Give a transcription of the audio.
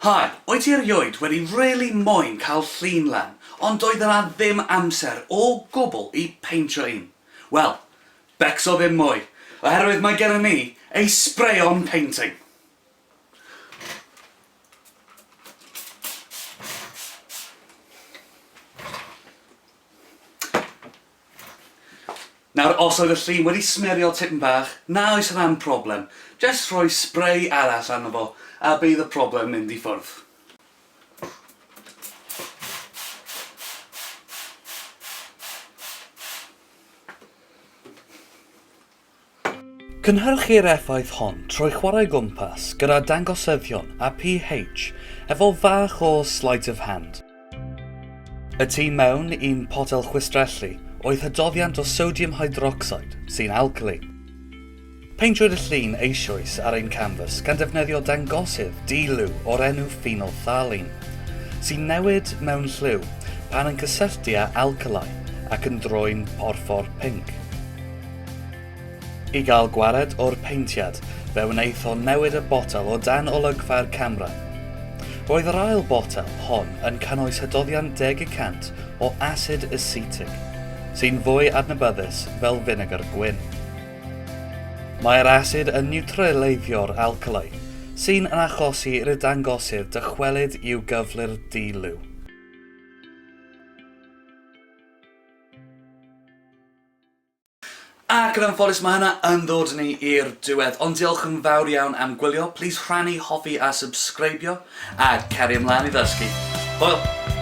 Hi, wyt ti erioed wedi really moyn cael llun lan, ond doedd yna ddim amser o gwbl i peintio un? Wel, becso ddim mwy, oherwydd mae gennym ni ei spray-on painting. Nawr, os oedd y llun wedi smerio tipyn bach, na oes yna'n problem. Just rhoi spray arall arno fo, a bydd y problem mynd i ffwrdd. Cynhyrchu'r effaith hon trwy chwarae gwmpas gyda dangosyddion a pH efo fach o sleight of hand. Y tu mewn un potel chwistrellu oedd hydoddiant o sodium hydroxide sy'n alkali. Peintiwyd y llun eisoes ar ein canfas gan defnyddio dangosydd dilw o'r enw phenolphthalein sy'n newid mewn lliw pan yn cysylltu â alkali ac yn droi'n porffor pinc. I gael gwared o'r paentiad, fe wnaeth o newid y botel o dan olygfa'r camera. Roedd yr ail botel hon yn cynnwys hydoddiant 10% o acid acetic, sy'n fwy adnabyddus fel vinegar gwyn. Mae'r acid yn niwtraleidio'r alkali, sy'n yn achosi i'r dangosydd dychwelyd i'w gyflwr dilw. Ac yn anffodus mae hynna yn ddod ni i'r diwedd, ond diolch yn fawr iawn am gwylio. Please rhannu, hoffi a subscribio, a ceri ymlaen i ddysgu. Hwyl!